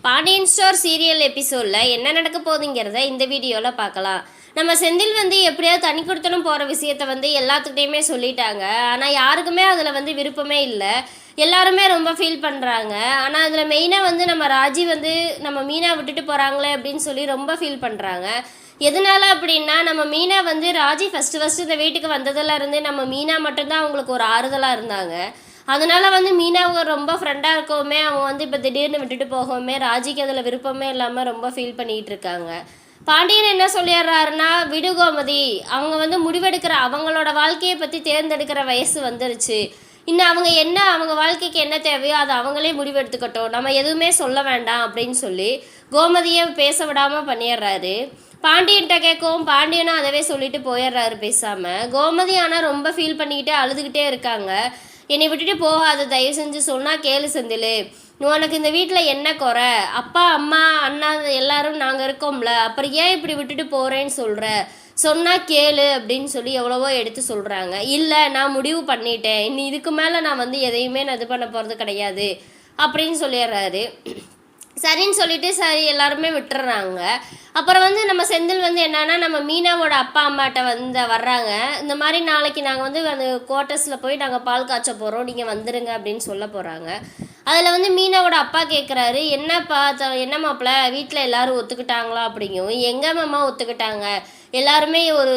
Pandian store serial எபிசோடில் என்ன நடக்க போகுதுங்கிறத இந்த வீடியோவில் பார்க்கலாம். நம்ம செந்தில் எப்படியாவது தனி கொடுத்தனும் போகிற விஷயத்த எல்லாத்துக்கிட்டையுமே சொல்லிட்டாங்க. ஆனால் யாருக்குமே அதில் விருப்பமே இல்லை. எல்லாருமே ரொம்ப ஃபீல் பண்ணுறாங்க. ஆனால் அதில் மெயினாக நம்ம ராஜி நம்ம மீனா விட்டுட்டு போகிறாங்களே அப்படின்னு சொல்லி ரொம்ப ஃபீல் பண்ணுறாங்க. எதனால அப்படின்னா நம்ம மீனா ராஜி ஃபஸ்ட்டு இந்த வீட்டுக்கு வந்ததுலேருந்து நம்ம மீனா மட்டும்தான் அவங்களுக்கு ஒரு ஆறுதலாக இருந்தாங்க. அதனால் மீனாவை ரொம்ப ஃப்ரெண்டாக இருக்கவுமே அவங்க இப்போ திடீர்னு விட்டுட்டு போகவுமே ராஜிக்கு அதில் விருப்பமே இல்லாமல் ரொம்ப ஃபீல் பண்ணிகிட்டு இருக்காங்க. பாண்டியன் என்ன சொல்லிடுறாருன்னா, விடு கோமதி, அவங்க முடிவெடுக்கிற அவங்களோட வாழ்க்கையை பற்றி தேர்ந்தெடுக்கிற வயசு வந்துருச்சு. இன்னும் அவங்க வாழ்க்கைக்கு என்ன தேவையோ அதை அவங்களே முடிவெடுத்துக்கட்டும், நம்ம எதுவுமே சொல்ல வேண்டாம் அப்படின்னு சொல்லி கோமதியை பேச விடாமல் பண்ணிடுறாரு. பாண்டியன்கிட்ட கேட்கவும் பாண்டியனும் அதவே சொல்லிட்டு போயிடுறாரு பேசாமல். கோமதி ஆனால் ரொம்ப ஃபீல் பண்ணிக்கிட்டே அழுதுகிட்டே இருக்காங்க. என்னை விட்டுட்டு போகாது, தயவு செஞ்சு சொன்னால் கேளு செந்தில், உனக்கு இந்த வீட்டில் என்ன குறை? அப்பா அம்மா அண்ணா எல்லாரும் நாங்கள் இருக்கோம்ல, அப்புறம் ஏன் இப்படி விட்டுட்டு போகிறேன்னு சொல்கிற? சொன்னால் கேளு அப்படின்னு சொல்லி எவ்வளவோ எடுத்து சொல்கிறாங்க. இல்லை, நான் முடிவு பண்ணிட்டேன், இனி இதுக்கு மேலே நான் எதையுமே நான் இது பண்ண போகிறது கிடையாது அப்படின்னு சொல்லிடுறாரு. சரின்னு சொல்லிட்டு சரி எல்லாருமே விட்டுறாங்க. அப்புறம் நம்ம செந்தில் என்னன்னா நம்ம மீனாவோட அப்பா அம்மாட்ட வர்றாங்க. இந்த மாதிரி நாளைக்கு நாங்கள் அந்த குவார்ட்டர்ஸில் போய் நாங்கள் பால் காய்ச்ச போகிறோம், நீங்கள் வந்துடுங்க அப்படின்னு சொல்ல போகிறாங்க. அதில் மீனாவோட அப்பா கேட்குறாரு, என்னப்பா என்ன மாப்பிள்ள வீட்டில் எல்லாரும் ஒத்துக்கிட்டாங்களா அப்படிங்கவும், எங்கே மாமா ஒத்துக்கிட்டாங்க, எல்லாருமே ஒரு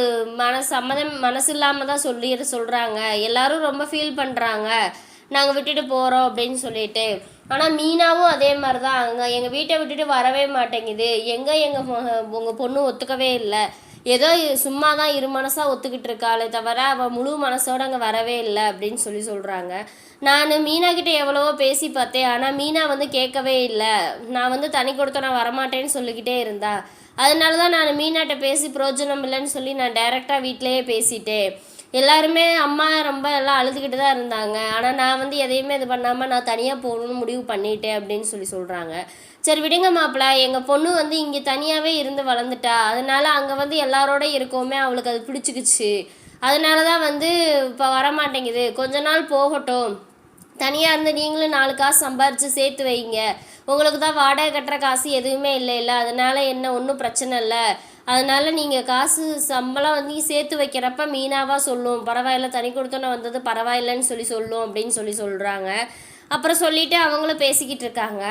மனசு இல்லாமல் தான் சொல்கிறாங்க, எல்லாரும் ரொம்ப ஃபீல் பண்ணுறாங்க நாங்கள் விட்டுட்டு போகிறோம் அப்படின்னு சொல்லிட்டு. ஆனால் மீனாவும் அதே மாதிரி தான், எங்கள் வீட்டை விட்டுட்டு வரவே மாட்டேங்குது, உங்கள் பொண்ணு ஒத்துக்கவே இல்லை, ஏதோ சும்மா தான் இரு மனசாக ஒத்துக்கிட்டு இருக்காளே தவிர அவள் முழு மனசோடு அங்கே வரவே இல்லை அப்படின்னு சொல்கிறாங்க. நான் மீனாக்கிட்ட எவ்வளவோ பேசி பார்த்தேன், ஆனால் மீனா கேட்கவே இல்லை. நான் தனி கொடுத்த நான் வரமாட்டேன்னு சொல்லிக்கிட்டே இருந்தா. அதனால தான் நான் மீனாட்ட பேசி பிரயோஜனம் இல்லைன்னு சொல்லி நான் டைரெக்டாக வீட்டிலையே பேசிட்டேன். எல்லாருமே அம்மா ரொம்ப எல்லாம் அழுதுகிட்டு தான் இருந்தாங்க. ஆனால் நான் எதையுமே இது பண்ணாமல் நான் தனியாக போகணுன்னு முடிவு பண்ணிட்டேன் அப்படின்னு சொல்கிறாங்க. சரி விடுங்க மாப்பிள்ள, எங்கள் பொண்ணு இங்கே தனியாகவே இருந்து வளர்ந்துட்டா, அதனால் அங்கே எல்லாரோட இருக்கவுமே அவளுக்கு அது பிடிச்சிக்கிச்சு, அதனால தான் இப்போ வரமாட்டேங்குது, கொஞ்ச நாள் போகட்டும், தனியாக இருந்து நீங்களும் 4 காசு சம்பாரித்து சேர்த்து வைங்க, உங்களுக்கு தான் வாடகை கட்டுற காசு எதுவுமே இல்லை, அதனால் என்ன ஒன்றும் பிரச்சனை இல்லை, அதனால் நீங்கள் காசு சம்பளம் சேர்த்து வைக்கிறப்ப மீனாவாக சொல்லும், பரவாயில்ல தனி கொடுத்தோன்னே வந்தது பரவாயில்லன்னு சொல்லும் அப்படின்னு சொல்கிறாங்க. அப்புறம் சொல்லிவிட்டு அவங்களும் பேசிக்கிட்டு இருக்காங்க.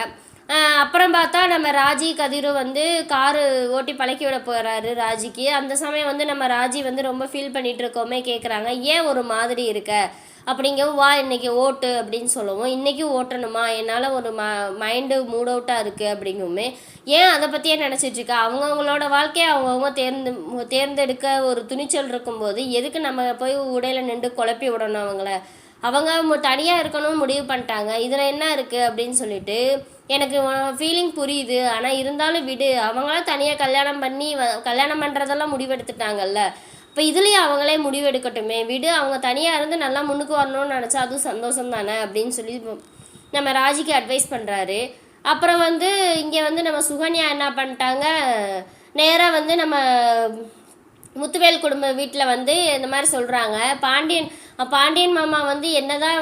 அப்புறம் பார்த்தா நம்ம ராஜி கதிரும் காரு ஓட்டி பழக்கி விட போகிறாரு ராஜிக்கு. அந்த சமயம் நம்ம ராஜி ரொம்ப ஃபீல் பண்ணிகிட்டு இருக்கோமே கேட்குறாங்க, ஏன் ஒரு மாதிரி இருக்க அப்படிங்கவும், வா இன்றைக்கி ஓட்டு அப்படின்னு சொல்லவும், இன்றைக்கும் ஓட்டணுமா, என்னால் ஒரு மைண்டு மூட் அவுட்டாக இருக்குது அப்படிங்குமே, ஏன் அதை பற்றியே நினச்சிட்ருக்கா, அவங்கவுங்களோட வாழ்க்கையை அவங்கவுங்க தேர்ந்தெடுக்க ஒரு துணிச்சல் இருக்கும்போது எதுக்கு நம்ம போய் உடையில் நின்று குழப்பி விடணும் அவங்க தனியாக இருக்கணும்னு முடிவு பண்ணிட்டாங்க, இதில் என்ன இருக்குது அப்படின்னு சொல்லிட்டு, எனக்கு ஃபீலிங் புரியுது, ஆனால் இருந்தாலும் விடு, அவங்களாம் தனியாக கல்யாணம் பண்ணுறதெல்லாம் முடிவெடுத்துட்டாங்கல்ல, இப்போ இதுலேயும் அவங்களே முடிவெடுக்கட்டுமே, விடு, அவங்க தனியாக இருந்து நல்லா முன்னுக்கு வரணும்னு நினச்சா அதுவும் சந்தோஷம் தானே அப்படின்னு சொல்லி நம்ம ராஜிக்கு அட்வைஸ் பண்ணுறாரு. அப்புறம் இங்கே நம்ம சுகன்யா என்ன பண்ணிட்டாங்க, நேராக நம்ம முத்துவேல் குடும்ப வீட்டில் இந்த மாதிரி சொல்கிறாங்க. பாண்டியன் மாமா என்னதான்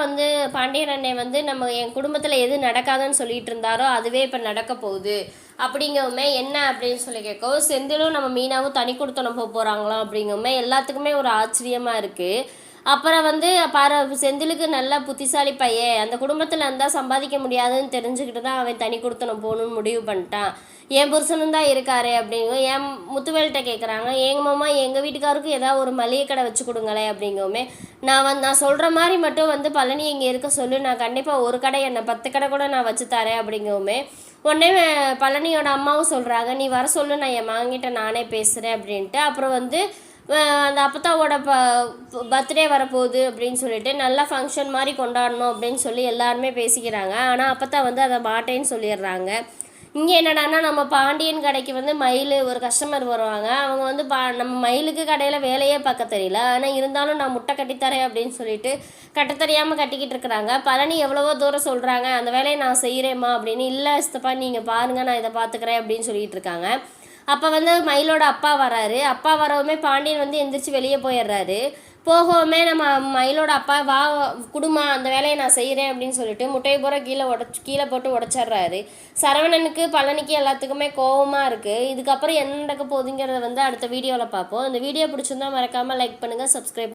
பாண்டியன் அண்ணே நம்ம என் குடும்பத்தில் எது நடக்காதுன்னு சொல்லிட்டு இருந்தாரோ அதுவே இப்போ நடக்க போகுது அப்படிங்கவுமே, என்ன அப்படின்னு சொல்லி கேட்கவும், செந்திலும் நம்ம மீனாவும் தனி கொடுத்தனம் போகிறாங்களாம் அப்படிங்கவுமே எல்லாத்துக்குமே ஒரு ஆச்சரியமாக இருக்குது. அப்புறம் செந்திலுக்கு நல்ல புத்திசாலி பையன், அந்த குடும்பத்தில் இருந்தால் சம்பாதிக்க முடியாதுன்னு தெரிஞ்சுக்கிட்டு தான் அவன் தனி கொடுத்தனம் போகணுன்னு முடிவு பண்ணிட்டான், என் புருஷனும் தான் இருக்காரு அப்படிங்கும். என் முத்துவேல்கிட்ட கேட்குறாங்க, எங்கள் மாமா எங்கள் வீட்டுக்காருக்கு ஏதாவது ஒரு மளிகை கடை வச்சு கொடுங்களே அப்படிங்கவுமே, நான் சொல்கிற மாதிரி மட்டும் பழனி இங்கே இருக்க சொல்லு, நான் கண்டிப்பாக ஒரு கடை என்ன 10 கடை கூட நான் வச்சு தரேன் அப்படிங்கவுமே, உடனே பழனியோட அம்மாவும் சொல்கிறாங்க, நீ வர சொல்லு, நான் என் மகன்கிட்ட நானே பேசுகிறேன் அப்படின்ட்டு. அப்புறம் அந்த அப்பத்தாவோட பர்த்டே வரப்போகுது அப்படின்னு சொல்லிட்டு நல்லா ஃபங்க்ஷன் மாதிரி கொண்டாடணும் அப்படின்னு சொல்லி எல்லாருமே பேசிக்கிறாங்க. ஆனால் அப்பத்தா அதை மாட்டேன்னு சொல்லிடுறாங்க. இங்கே என்னடான்னா நம்ம பாண்டியன் கடைக்கு மயில் ஒரு கஸ்டமர் வருவாங்க, அவங்க நம்ம மயிலுக்கு கடையில் வேலையே பார்க்க தெரியல, ஆனால் இருந்தாலும் நான் முட்டை கட்டித்தரேன் அப்படின்னு சொல்லிட்டு கட்டத்தெரியாமல் கட்டிக்கிட்டு இருக்கிறாங்க. பழனி எவ்வளவோ தூரம் சொல்கிறாங்க, அந்த வேலையை நான் செய்கிறேம்மா அப்படின்னு, இல்லை சித்தப்பா நீங்கள் பாருங்கள் நான் இதை பார்த்துக்கிறேன் அப்படின்னு சொல்லிகிட்டு இருக்காங்க. அப்போ மயிலோட அப்பா வராரு. அப்பா வரவுமே பாண்டியன் எந்திரிச்சு வெளியே போயிடுறாரு. போகவுமே நம்ம மயிலோட அப்பா வா குடுமா அந்த வேலையை நான் செய்கிறேன் அப்படின்னு சொல்லிட்டு முட்டையை பூரா கீழே போட்டு உடச்சிட்றாரு. சரவணனுக்கு பழனிக்கு எல்லாத்துக்குமே கோவமாக இருக்குது. இதுக்கப்புறம் என்ன நடக்க போகுதுங்கிறத வந்து அடுத்த வீடியோவில் பார்ப்போம். இந்த வீடியோ பிடிச்சிருந்தா மறக்காமல் லைக் பண்ணுங்கள், சப்ஸ்கிரைப்